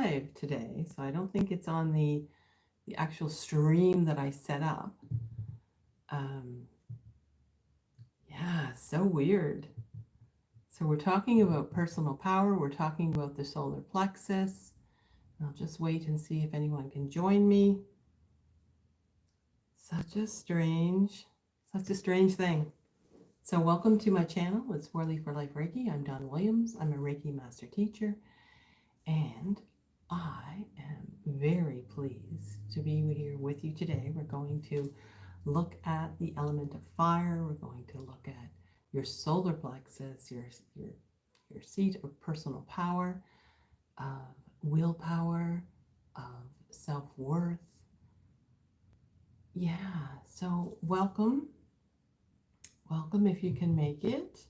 live today, so I don't think it's on the actual stream that I set up. Yeah, so weird. So we're talking about personal power. We're talking about the solar plexus. I'll just wait and see if anyone can join me. Such a strange thing. So welcome to my channel. It's 4 Leaf for Life Reiki. I'm Dawn Williams. I'm a Reiki master teacher, and I am very pleased to be here with you today. We're going to look at the element of fire. We're going to look at your solar plexus, your seat of personal power, of willpower, of self-worth. Yeah, so welcome if you can make it.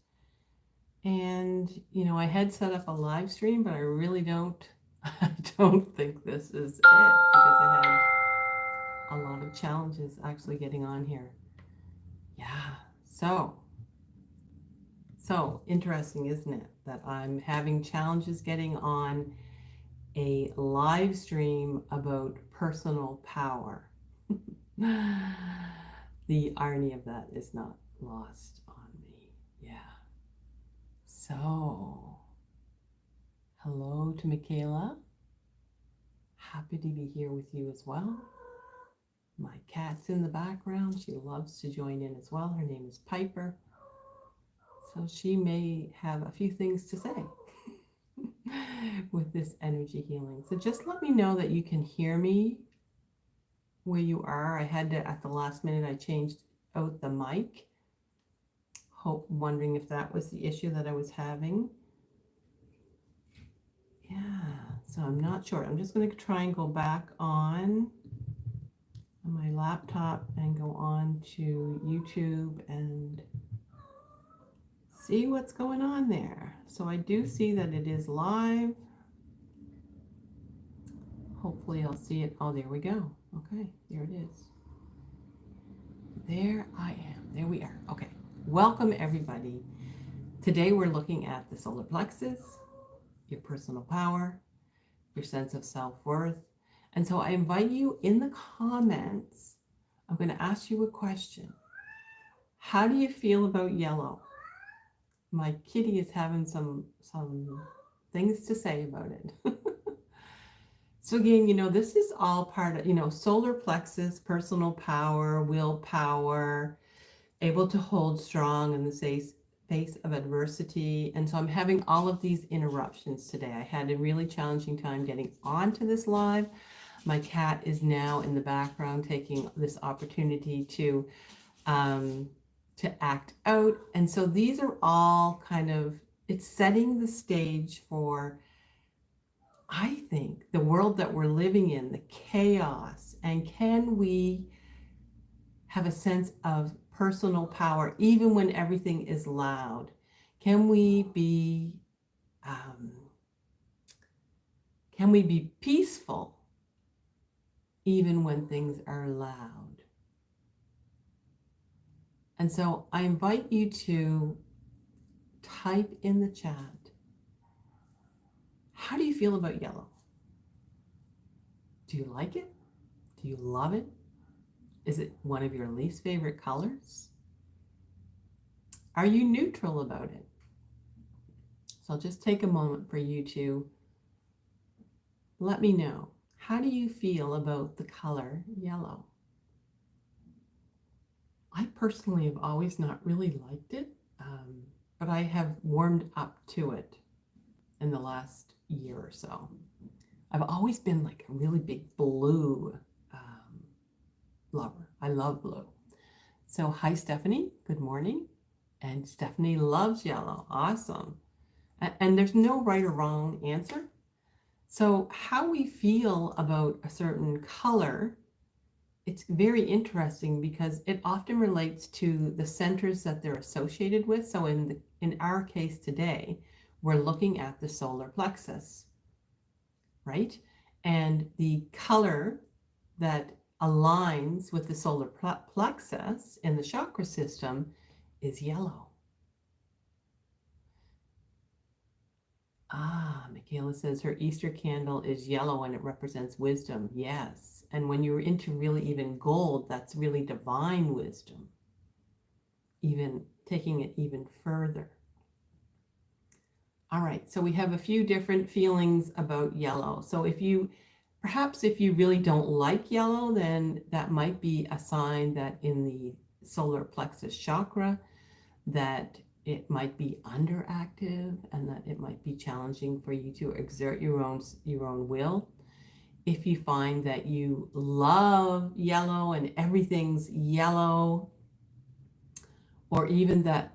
And I had set up a live stream, but I really don't think this is it, because I had a lot of challenges actually getting on here. Yeah, so interesting, isn't it, that I'm having challenges getting on a live stream about personal power. The irony of that is not lost on me. Yeah. So, hello to Michaela. Happy to be here with you as well. My cat's in the background. She loves to join in as well. Her name is Piper. So she may have a few things to say with this energy healing. So just let me know that you can hear me where you are. I had to, at the last minute, I changed out the mic. Wondering if that was the issue that I was having. Yeah, so I'm not sure. I'm just going to try and go back on my laptop and go on to YouTube and see what's going on there. So I do see that it is live. Hopefully I'll see it. Oh, there we go. Okay, there it is. There I am. There we are. Okay, welcome everybody. Today we're looking at the solar plexus, your personal power, your sense of self-worth. And so I invite you in the comments. I'm going to ask you a question. How do you feel about yellow? My kitty is having some things to say about it. So again, this is all part of, solar plexus, personal power, willpower, able to hold strong in the face of adversity. And so I'm having all of these interruptions today. I had a really challenging time getting onto this live. My cat is now in the background taking this opportunity to act out. And so these are all it's setting the stage for, I think, the world that we're living in, the chaos. And can we have a sense of personal power even when everything is loud? Can we be peaceful even when things are loud? And so I invite you to type in the chat, how do you feel about yellow? Do you like it? Do you love it? Is it one of your least favorite colors? Are you neutral about it? So I'll just take a moment for you to let me know. How do you feel about the color yellow? I personally have always not really liked it, but I have warmed up to it in the last year or so. I've always been like a really big blue lover. I love blue. So hi, Stephanie. Good morning. And Stephanie loves yellow. Awesome. And there's no right or wrong answer. So how we feel about a certain color, it's very interesting because it often relates to the centers that they're associated with. So in our case today, we're looking at the solar plexus, right? And the color that aligns with the solar plexus in the chakra system is yellow. Kayla says her Easter candle is yellow and it represents wisdom. Yes. And when you're into really even gold, that's really divine wisdom. Even taking it even further. All right, so we have a few different feelings about yellow. So perhaps if you really don't like yellow, then that might be a sign that in the solar plexus chakra, that it might be underactive and that it might be challenging for you to exert your own will. If you find that you love yellow and everything's yellow, or even that,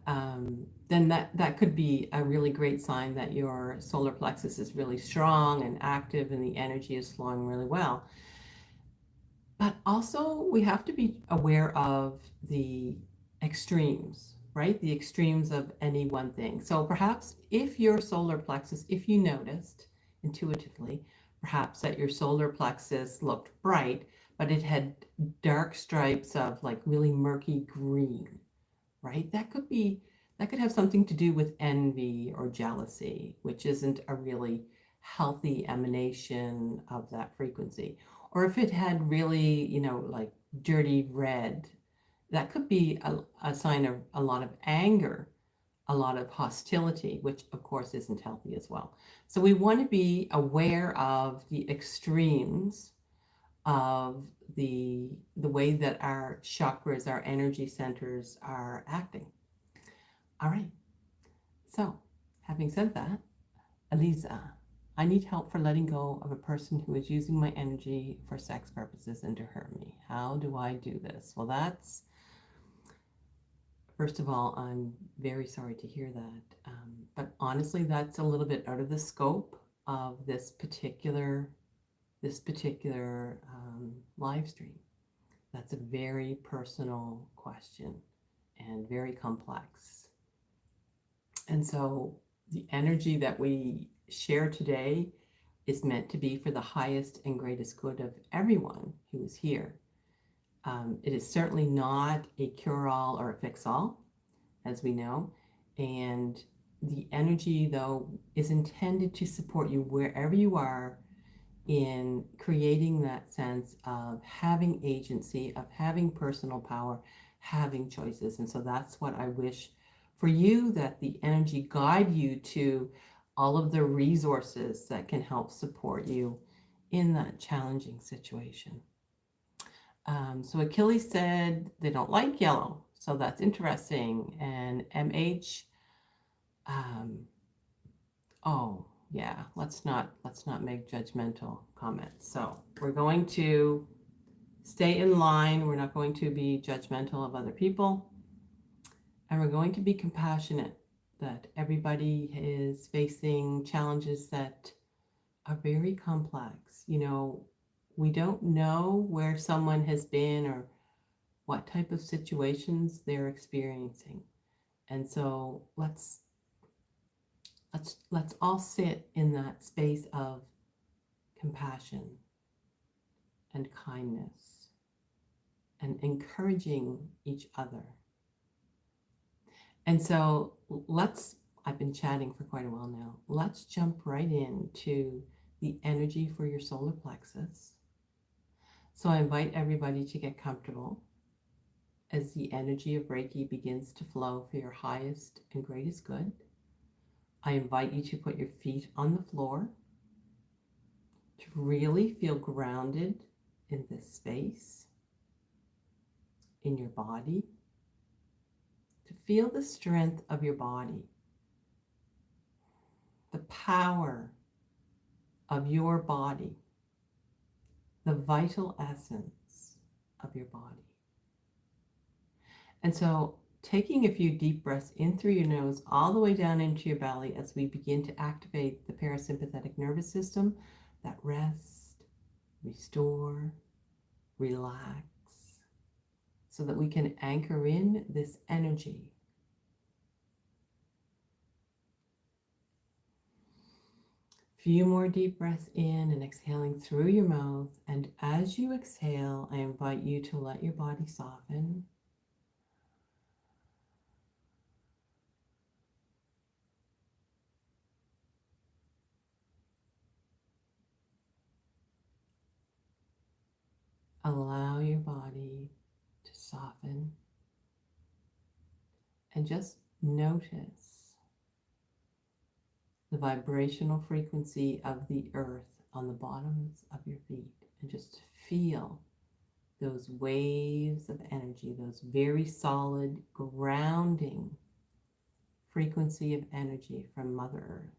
then that could be a really great sign that your solar plexus is really strong and active and the energy is flowing really well. But also we have to be aware of the extremes, right? The extremes of any one thing. So perhaps if your solar plexus, if you noticed intuitively, perhaps that your solar plexus looked bright, but it had dark stripes of like really murky green, right? That could have something to do with envy or jealousy, which isn't a really healthy emanation of that frequency. Or if it had really, like dirty red, that could be a sign of a lot of anger, a lot of hostility, which of course isn't healthy as well. So we want to be aware of the extremes of the way that our chakras, our energy centers are acting. All right. So, having said that, Eliza, I need help for letting go of a person who is using my energy for sex purposes and to hurt me. How do I do this? Well, first of all, I'm very sorry to hear that. But honestly, that's a little bit out of the scope of this particular live stream. That's a very personal question and very complex. And so the energy that we share today is meant to be for the highest and greatest good of everyone who is here. It is certainly not a cure-all or a fix-all, as we know. And the energy, though, is intended to support you wherever you are in creating that sense of having agency, of having personal power, having choices. And so that's what I wish for you, that the energy guide you to all of the resources that can help support you in that challenging situation. So Achilles said they don't like yellow, so that's interesting. And MH, oh yeah, let's not make judgmental comments. So we're going to stay in line. We're not going to be judgmental of other people, and we're going to be compassionate that everybody is facing challenges that are very complex. We don't know where someone has been or what type of situations they're experiencing. And so let's all sit in that space of compassion and kindness and encouraging each other. And so I've been chatting for quite a while now. Let's jump right into the energy for your solar plexus. So I invite everybody to get comfortable as the energy of Reiki begins to flow for your highest and greatest good. I invite you to put your feet on the floor, to really feel grounded in this space, in your body, to feel the strength of your body, the power of your body, the vital essence of your body. And so taking a few deep breaths in through your nose all the way down into your belly as we begin to activate the parasympathetic nervous system, that rest, restore, relax, so that we can anchor in this energy. Few more deep breaths in and exhaling through your mouth. And as you exhale, I invite you to let your body soften. Allow your body to soften and just notice the vibrational frequency of the earth on the bottoms of your feet, and just feel those waves of energy, those very solid grounding frequency of energy from Mother Earth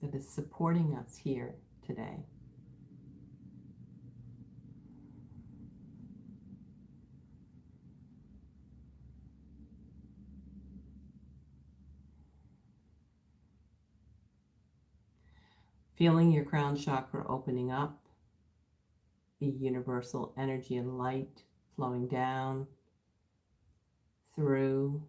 that is supporting us here today. Feeling your crown chakra opening up, the universal energy and light flowing down, through,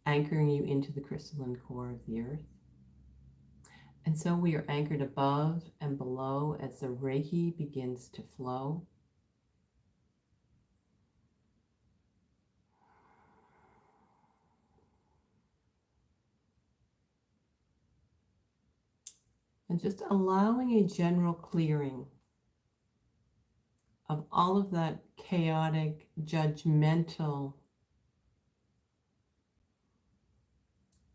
anchoring you into the crystalline core of the earth. And so we are anchored above and below as the Reiki begins to flow. And just allowing a general clearing of all of that chaotic, judgmental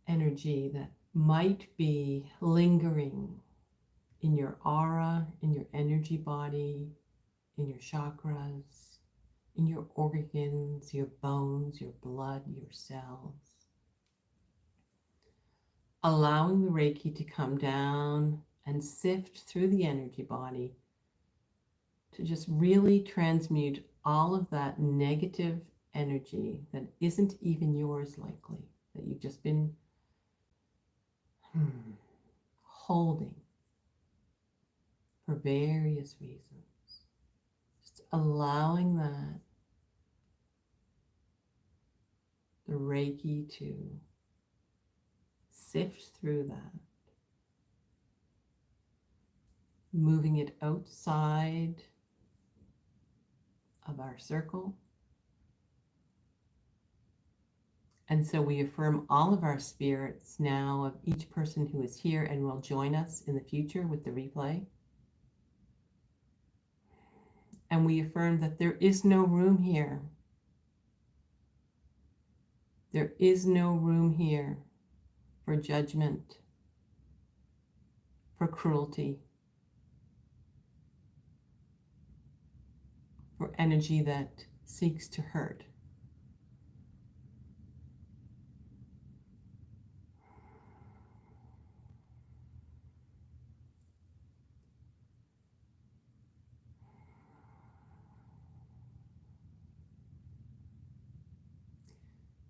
energy that might be lingering in your aura, in your energy body, in your chakras, in your organs, your bones, your blood, your cells. Allowing the Reiki to come down and sift through the energy body to just really transmute all of that negative energy that isn't even yours, likely, that you've just been holding for various reasons. Just allowing that, the Reiki to sift through that, moving it outside of our circle. And so we affirm all of our spirits now of each person who is here and will join us in the future with the replay. And we affirm that there is no room here. There is no room here for judgment, for cruelty, for energy that seeks to hurt.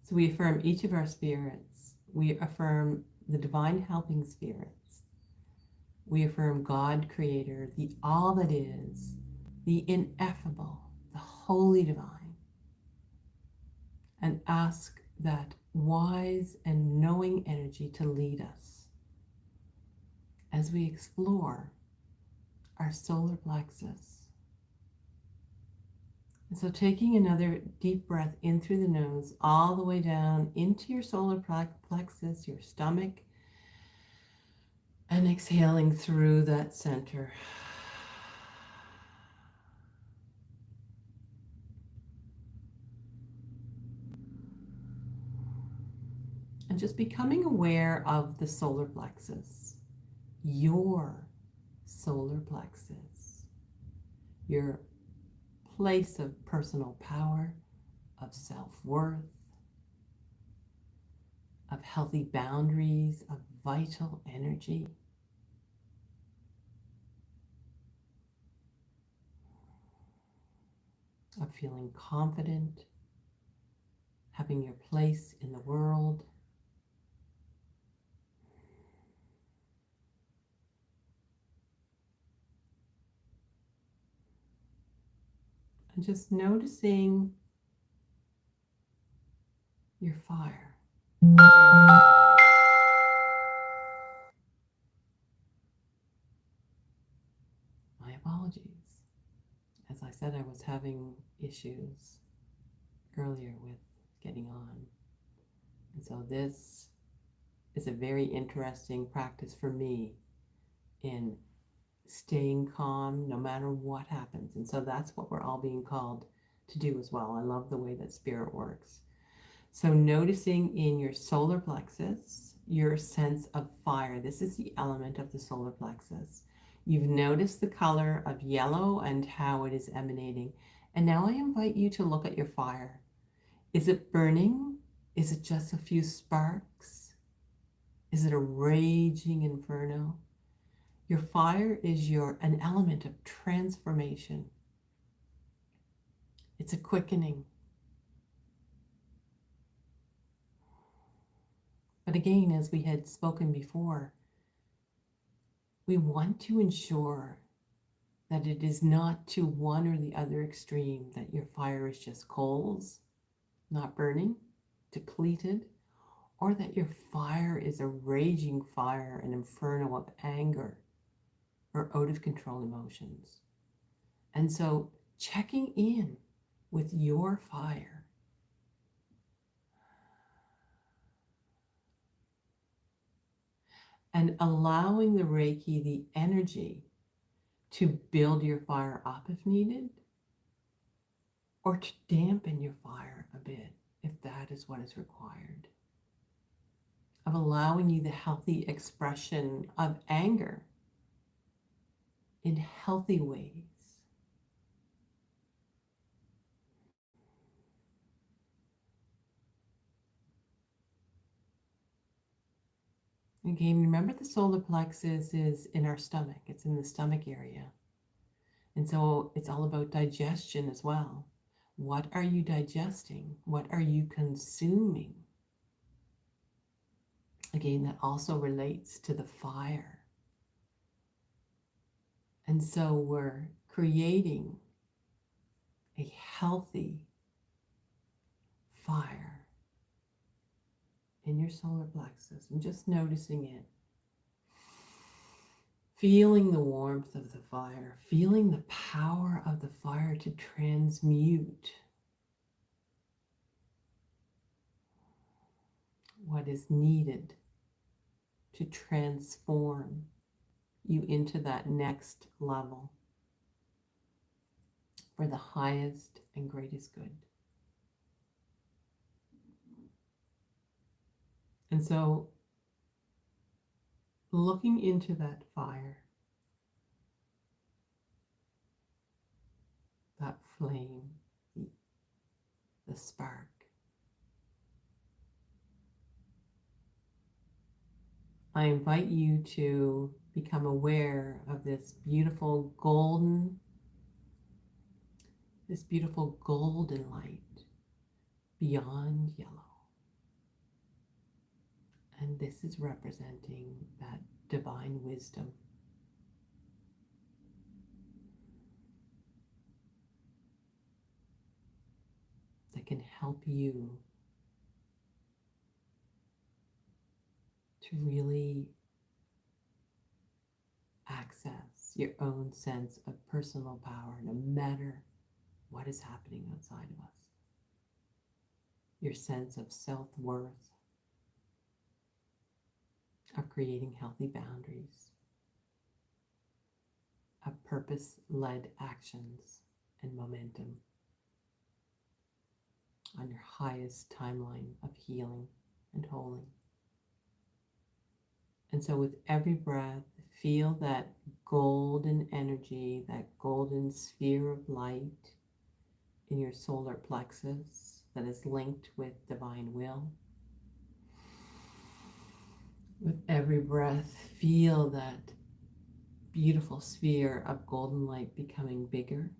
So we affirm each of our spirits. We affirm the divine helping spirits. We affirm God, Creator, the all that is, the ineffable, the holy divine, and ask that wise and knowing energy to lead us as we explore our solar plexus. And so taking another deep breath in through the nose, all the way down into your solar plexus, your stomach, and exhaling through that center. And just becoming aware of the solar plexus, your solar plexus, your place of personal power, of self-worth, of healthy boundaries, of vital energy. Of feeling confident, having your place in the world. And just noticing your fire. My apologies. As I said, I was having issues earlier with getting on. And so this is a very interesting practice for me in staying calm no matter what happens. And so that's what we're all being called to do as well. I love the way that spirit works. So noticing in your solar plexus, your sense of fire. This is the element of the solar plexus. You've noticed the color of yellow and how it is emanating. And now I invite you to look at your fire. Is it burning? Is it just a few sparks? Is it a raging inferno? Your fire is an element of transformation. It's a quickening. But again, as we had spoken before, we want to ensure that it is not to one or the other extreme, that your fire is just coals, not burning, depleted, or that your fire is a raging fire, an inferno of anger or out of control emotions. And so checking in with your fire and allowing the Reiki, the energy, to build your fire up if needed, or to dampen your fire a bit if that is what is required. Of allowing you the healthy expression of anger in healthy ways. Again, remember the solar plexus is in our stomach. It's in the stomach area. And so it's all about digestion as well. What are you digesting? What are you consuming? Again, that also relates to the fire. And so we're creating a healthy fire in your solar plexus and just noticing it. Feeling the warmth of the fire, feeling the power of the fire to transmute what is needed to transform you into that next level for the highest and greatest good. And so, looking into that fire, that flame, the spark, I invite you to become aware of this beautiful golden light beyond yellow. And this is representing that divine wisdom. That can help you to really access your own sense of personal power no matter what is happening outside of us. Your sense of self-worth, of creating healthy boundaries, of purpose-led actions and momentum on your highest timeline of healing and holding. And so with every breath, feel that golden energy, that golden sphere of light in your solar plexus that is linked with divine will. With every breath, feel that beautiful sphere of golden light becoming bigger.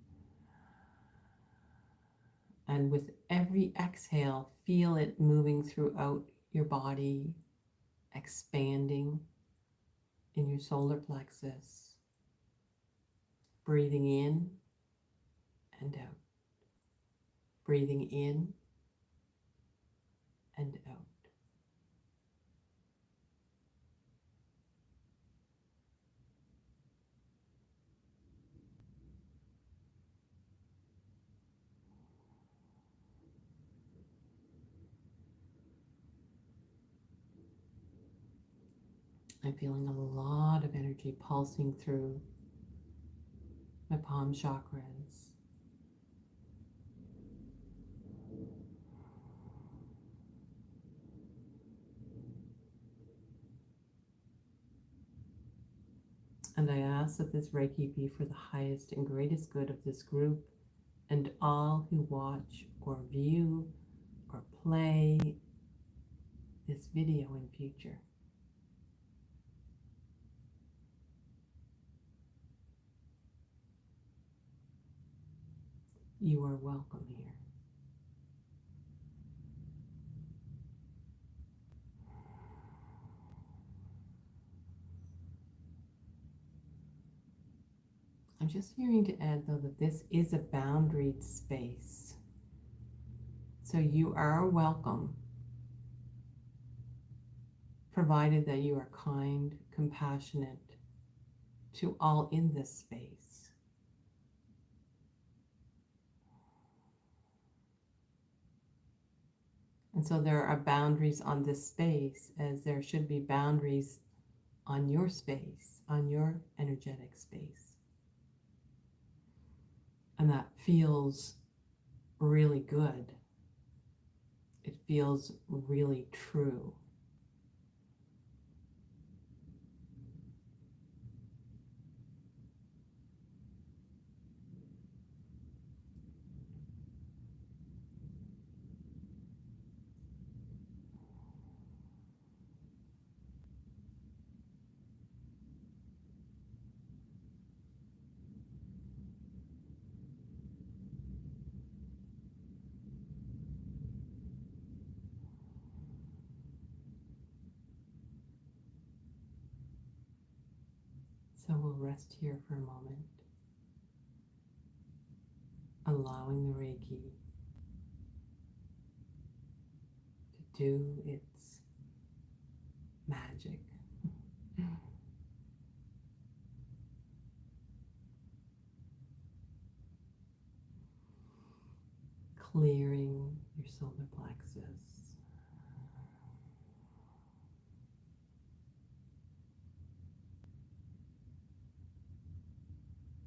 And with every exhale, feel it moving throughout your body, expanding in your solar plexus, breathing in and out, breathing in and out. I'm feeling a lot of energy pulsing through my palm chakras. And I ask that this Reiki be for the highest and greatest good of this group and all who watch or view or play this video in future. You are welcome here. I'm just hearing to add, though, that this is a boundaried space. So you are welcome, provided that you are kind, compassionate to all in this space. And so there are boundaries on this space, as there should be boundaries on your space, on your energetic space. And that feels really good. It feels really true. So we'll rest here for a moment, allowing the Reiki to do its magic. Clearing your solar plexus.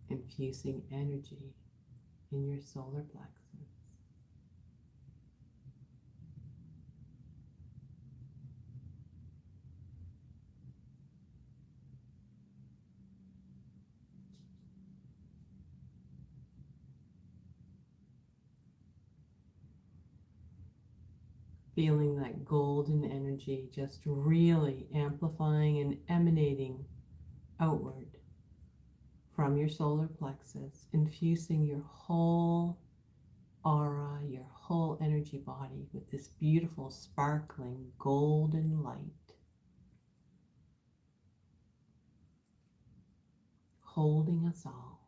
Infusing energy in your solar plexus. Feeling that golden energy just really amplifying and emanating outward from your solar plexus, infusing your whole aura, your whole energy body with this beautiful, sparkling, golden light, holding us all.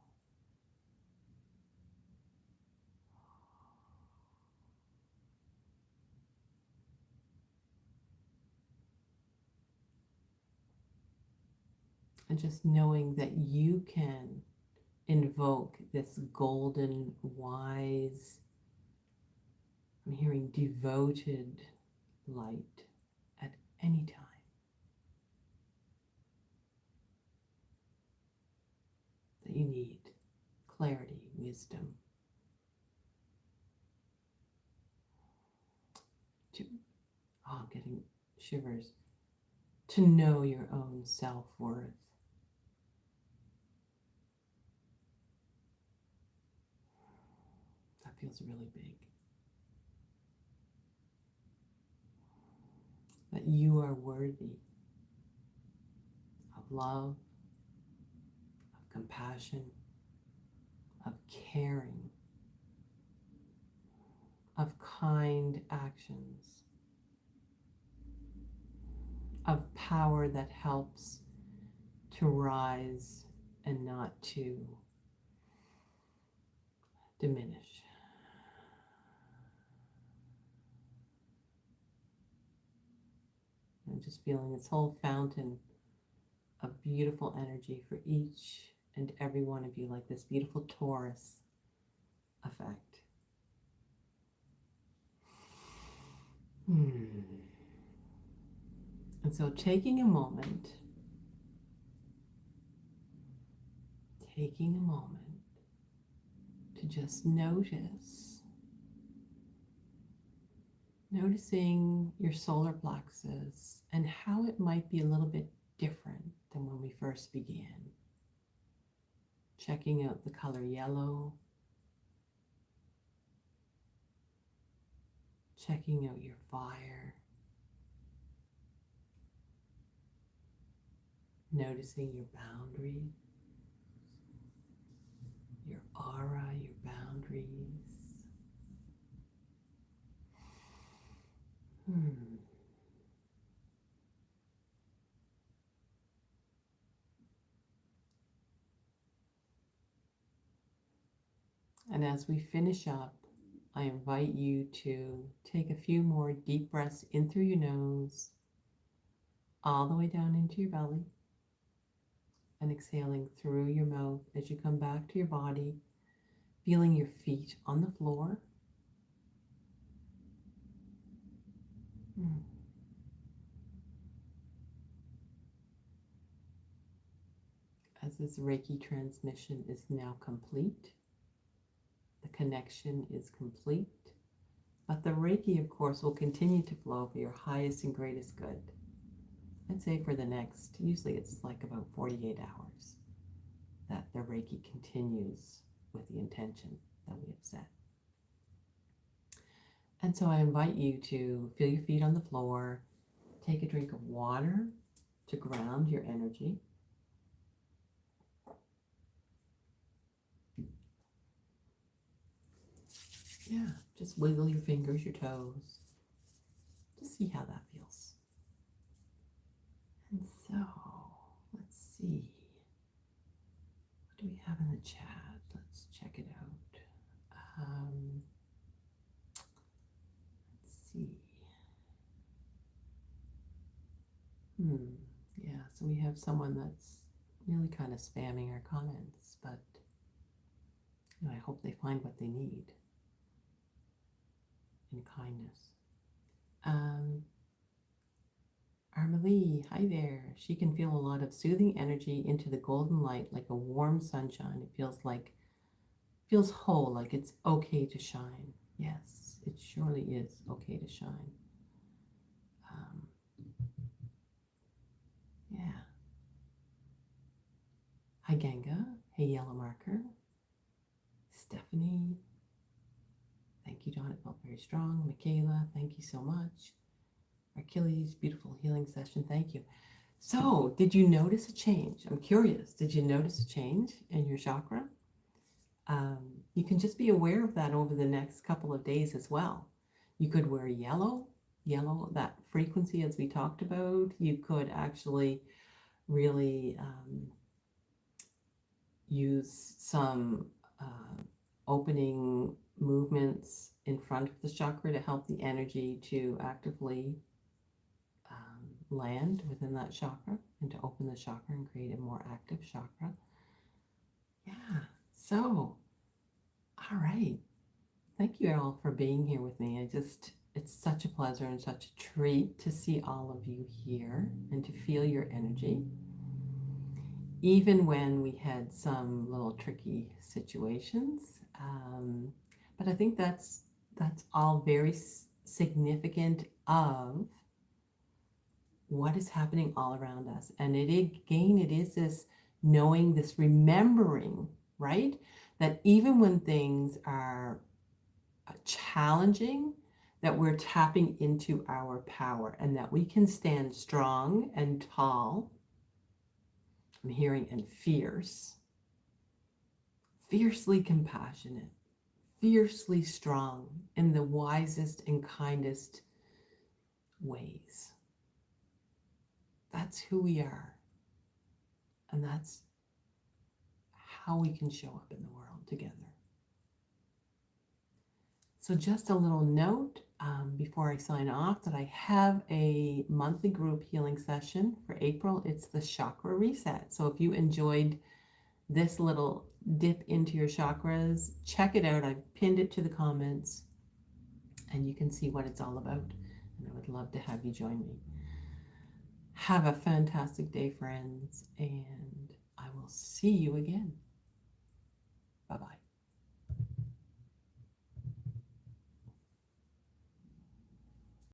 And just knowing that you can invoke this golden, wise, I'm hearing devoted light at any time. That you need clarity, wisdom, I'm getting shivers, to know your own self-worth. That feels really big. That you are worthy of love, of compassion, of caring, of kind actions, of power that helps to rise and not to diminish. And just feeling this whole fountain of beautiful energy for each and every one of you, like this beautiful torus effect. And so taking a moment taking a moment to just noticing your solar plexus and how it might be a little bit different than when we first began. Checking out the color yellow, checking out your fire, noticing your boundaries, your aura, your boundaries. And as we finish up, I invite you to take a few more deep breaths in through your nose, all the way down into your belly, and exhaling through your mouth as you come back to your body, feeling your feet on the floor. As this Reiki transmission is now complete, the connection is complete, but the Reiki, of course, will continue to flow for your highest and greatest good. I'd say for the next, usually it's like about 48 hours, that the Reiki continues with the intention that we have set. And so I invite you to feel your feet on the floor, take a drink of water to ground your energy. Yeah, just wiggle your fingers, your toes. Just see how that feels. And so, let's see. What do we have in the chat? Let's check it out. Let's see. Yeah, so we have someone that's really kind of spamming our comments, but I hope they find what they need in kindness. Armalie, hi there. She can feel a lot of soothing energy into the golden light, like a warm sunshine. It feels whole, like it's okay to shine. Yes, it surely is okay to shine. Yeah. Hi Ganga. Hey Yellow Marker. Stephanie. Thank you, Dawn. It felt very strong. Michaela, thank you so much. Achilles, beautiful healing session. Thank you. So, did you notice a change? I'm curious. Did you notice a change in your chakra? You can just be aware of that over the next couple of days as well. You could wear yellow, that frequency as we talked about. You could actually really use some opening movements in front of the chakra to help the energy to actively land within that chakra and to open the chakra and create a more active chakra. Yeah, so, all right. Thank you all for being here with me. It's such a pleasure and such a treat to see all of you here and to feel your energy. Even when we had some little tricky situations. But I think that's all very significant of what is happening all around us. And it is this knowing, this remembering, right? That even when things are challenging, that we're tapping into our power and that we can stand strong and tall. I'm hearing and fierce, fiercely compassionate, fiercely strong in the wisest and kindest ways. That's who we are. And that's how we can show up in the world together. So just a little note before I sign off that I have a monthly group healing session for April. It's the chakra reset. So if you enjoyed this little dip into your chakras, check it out. I've pinned it to the comments and you can see what it's all about. And I would love to have you join me. Have a fantastic day, friends, and I will see you again.